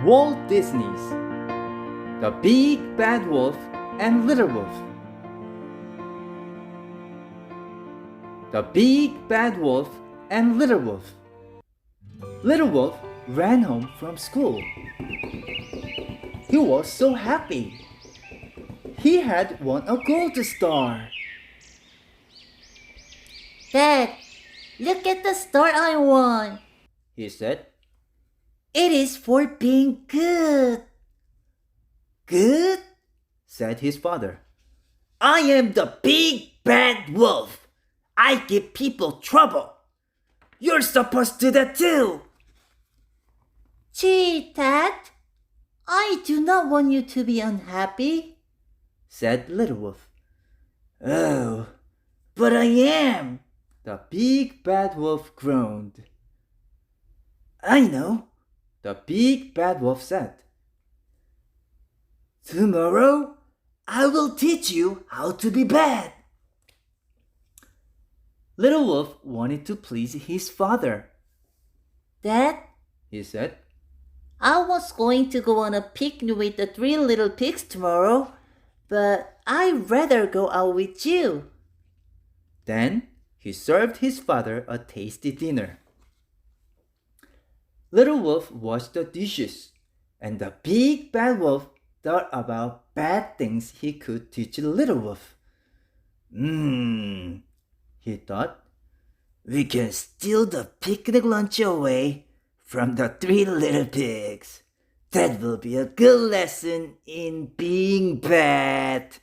Walt Disney's The Big Bad Wolf and Little Wolf. The Big Bad Wolf and Little Wolf. Little Wolf ran home from school. He was so happy. He had won a gold star. Dad, look at the star I won. He said. It is for being good. Good? Said his father. I am the big bad wolf. I give people trouble. You're supposed to do that too. Gee, Dad, I do not want you to be unhappy, said Little Wolf. Oh, but I am. The big bad wolf groaned. I know, the big bad wolf said. Tomorrow, I will teach you how to be bad. Little Wolf wanted to please his father. Dad, he said, I was going to go on a picnic with the 3 little pigs tomorrow, but I'd rather go out with you. Then he served his father a tasty dinner. Little Wolf washed the dishes, and the big bad wolf thought about bad things he could teach Little Wolf. He thought, we can steal the picnic lunch away from the 3 little pigs. That will be a good lesson in being bad.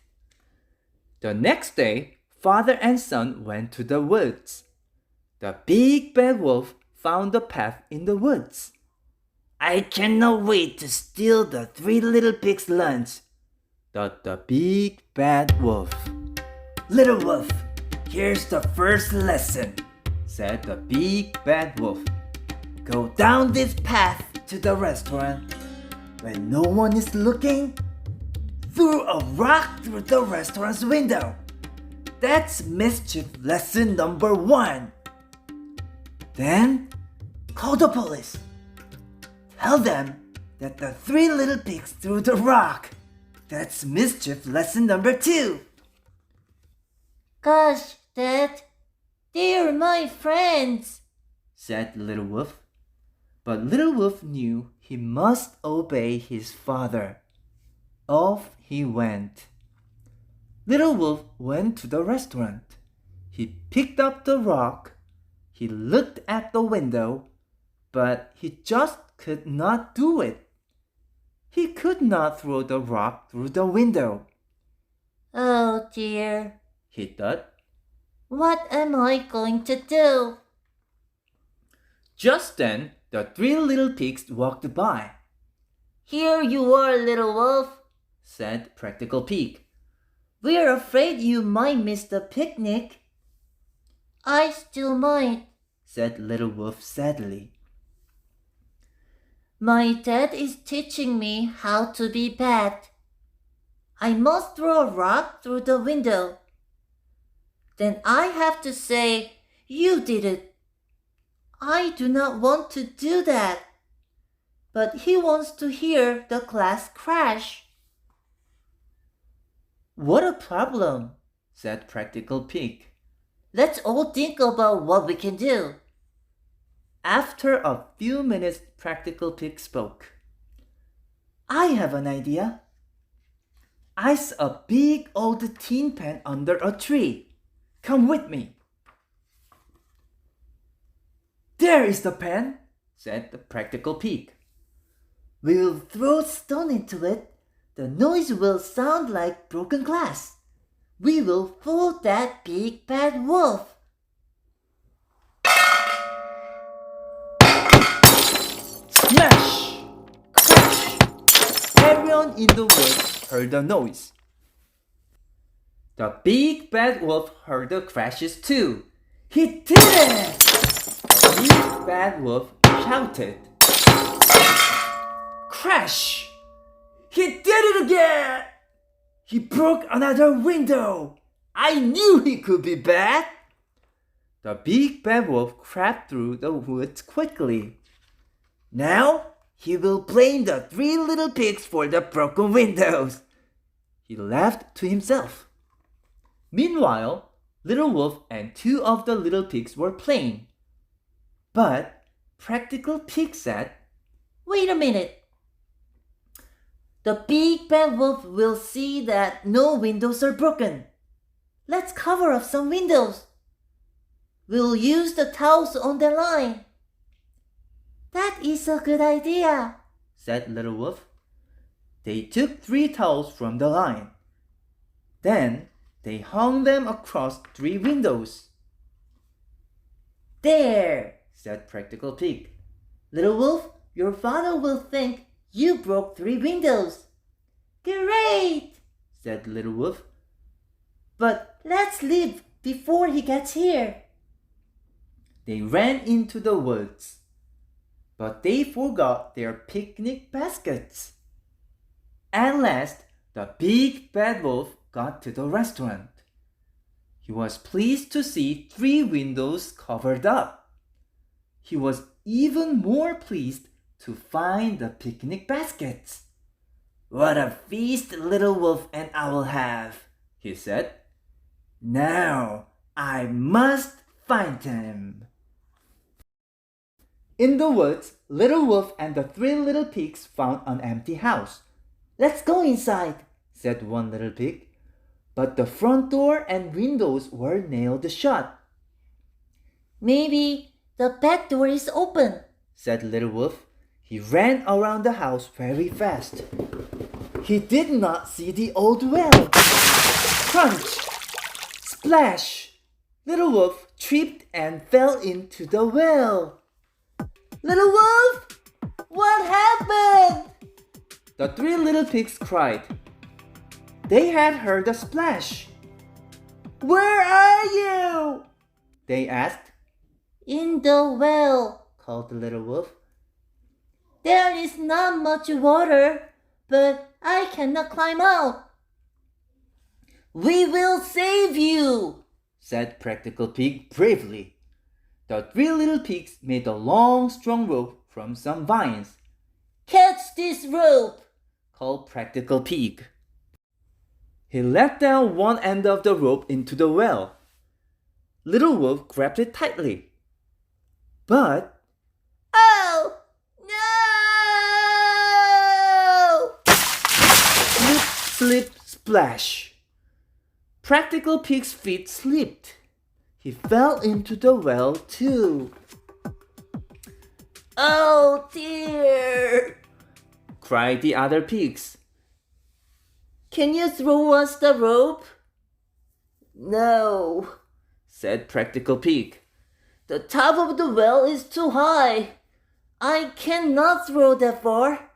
The next day, father and son went to the woods. The big bad wolf found a path in the woods. I cannot wait to steal the 3 little pigs' lunch, thought the big bad wolf. Little Wolf, here's the first lesson, said the big bad wolf. Go down this path to the restaurant. When no one is looking, throw a rock through the restaurant's window. That's mischief lesson number 1. Then, call the police. Tell them that the 3 little pigs threw the rock. That's mischief lesson number 2. Gosh, Dad, they're my friends, said Little Wolf. But Little Wolf knew he must obey his father. Off he went. Little Wolf went to the restaurant. He picked up the rock. He looked at the window, but he just could not do it. He could not throw the rock through the window. Oh dear, he thought. What am I going to do? Just then, the 3 little pigs walked by. Here you are, Little Wolf, said Practical Pig. We're afraid you might miss the picnic. I still might, said Little Wolf sadly. My dad is teaching me how to be bad. I must throw a rock through the window. Then I have to say, you did it. I do not want to do that. But he wants to hear the class crash. What a problem, said Practical Pig. Let's all think about what we can do. After a few minutes, Practical Pig spoke. I have an idea. Ice a big old tin pan under a tree. Come with me. There is the pan, said the Practical Pig. We will throw stone into it. The noise will sound like broken glass. We will fool that big bad wolf. Smash! Crash! Everyone in the woods heard the noise. The big bad wolf heard the crashes too. He did it! The big bad wolf shouted. Crash! He did it again! He broke another window. I knew he could be bad. The big bad wolf crept through the woods quickly. Now he will blame the 3 little pigs for the broken windows. He laughed to himself. Meanwhile, Little Wolf and 2 of the little pigs were playing. But Practical Pig said, "Wait a minute. The big bad wolf will see that no windows are broken. Let's cover up some windows. We'll use the towels on the line." "That is a good idea," said Little Wolf. They took 3 towels from the line. Then they hung them across 3 windows. "There," said Practical Pig. "Little Wolf, your father will think you broke 3 windows." "Great," said Little Wolf. "But let's leave before he gets here." They ran into the woods, but they forgot their picnic baskets. At last, the big bad wolf got to the restaurant. He was pleased to see 3 windows covered up. He was even more pleased to find the picnic baskets. "What a feast Little Wolf and I will have," he said. "Now I must find him." In the woods, Little Wolf and the 3 little pigs found an empty house. "Let's go inside," said one little pig. But the front door and windows were nailed shut. "Maybe the back door is open," said Little Wolf. He ran around the house very fast. He did not see the old well. Crunch! Splash! Little Wolf tripped and fell into the well. "Little Wolf, what happened?" The 3 little pigs cried. They had heard a splash. "Where are you?" they asked. "In the well," called the Little Wolf. "There is not much water, but I cannot climb out." "We will save you," said Practical Pig bravely. The 3 little pigs made a long, strong rope from some vines. "Catch this rope," called Practical Pig. He let down one end of the rope into the well. Little Wolf grabbed it tightly. But "Oh, no!" slip, slip, splash! Practical Pig's feet slipped. He fell into the well too. "Oh dear!" cried the other pigs. "Can you throw us the rope?" "No," said Practical Pig. "The top of the well is too high. I cannot throw that far.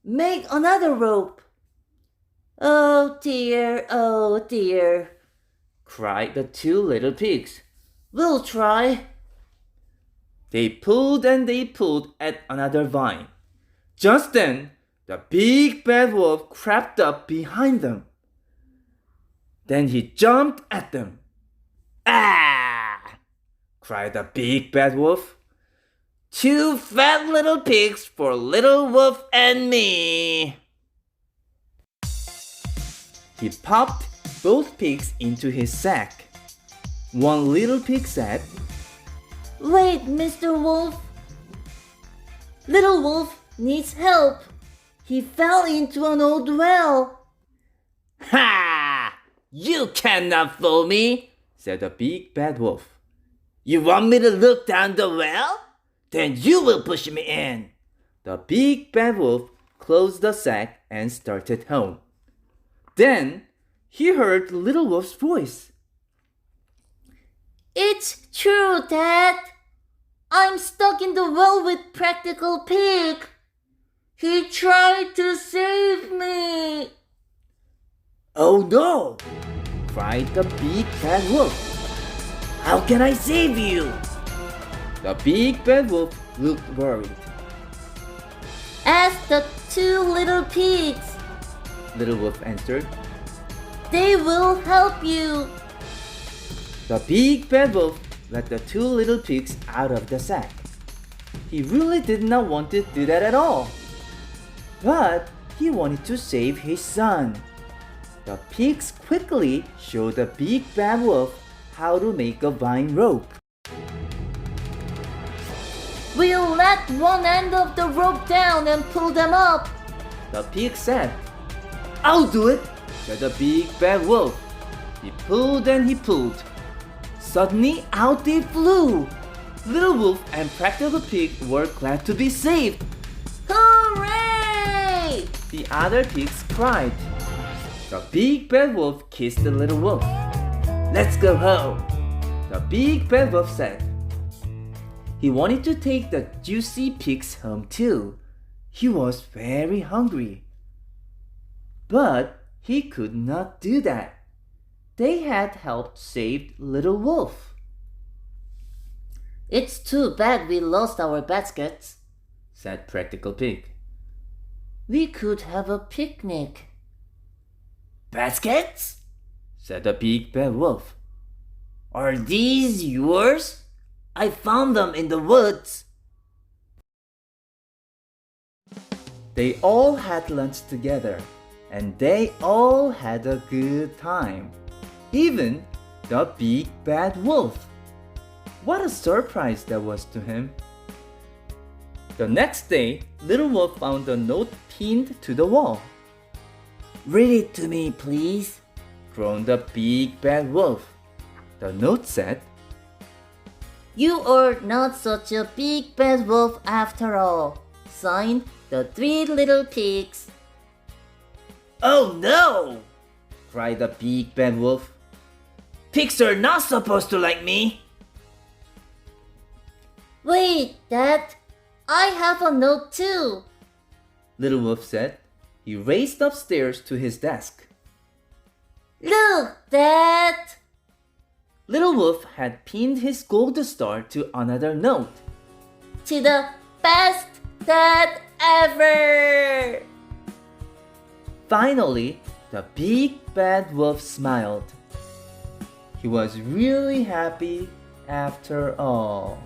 Make another rope." "Oh dear, cried the 2 little pigs. "We'll try." They pulled and they pulled at another vine. Just then, the big bad wolf crept up behind them. Then he jumped at them. "Ah!" cried the big bad wolf. "2 fat little pigs for Little Wolf and me." He popped both pigs into his sack. One little pig said, "Wait, Mr. Wolf. Little Wolf needs help. He fell into an old well." "Ha! You cannot fool me," said the big bad wolf. "You want me to look down the well? Then you will push me in." The big bad wolf closed the sack and started home. Then he heard Little Wolf's voice. "It's true, Dad. I'm stuck in the well with Practical Pig. He tried to save me." "Oh no!" cried the big bad wolf. "How can I save you?" The big bad wolf looked worried. "Ask the 2 little pigs. Little Wolf answered. They will help you." The big bad wolf let the 2 little pigs out of the sack. he really did not want to do that at all. But he wanted to save his son. The pigs quickly showed the big bad wolf how to make a vine rope. We'll let one end of the rope down and pull them up. The pig said. "I'll do it," said the big bad wolf. He pulled and he pulled. Suddenly out they flew. Little Wolf and Practical Pig were glad to be saved. Hooray! The other pigs cried. The big bad wolf kissed the little wolf. "Let's go home," the big bad wolf said. He wanted to take the juicy pigs home too. He was very hungry. But he could not do that. They had helped save Little Wolf. It's too bad we lost our baskets, said Practical Pig. We could have a picnic. Baskets? said the big bad wolf. Are these yours? I found them in the woods. They all had lunch together, and they all had a good time. Even the big bad wolf. What a surprise that was to him. The next day, Little Wolf found a note pinned to the wall. "Read it to me, please," groaned the big bad wolf. The note said, You are not such a big bad wolf after all. Signed, the 3 little pigs. "Oh no!" cried the big bad wolf. "Pigs are not supposed to like me." Wait, Dad, I have a note too. Little Wolf said. He raced upstairs to his desk. Look, Dad. Little Wolf had pinned his gold star to another note. To the best dad ever. Finally, the big bad wolf smiled. He was really happy after all.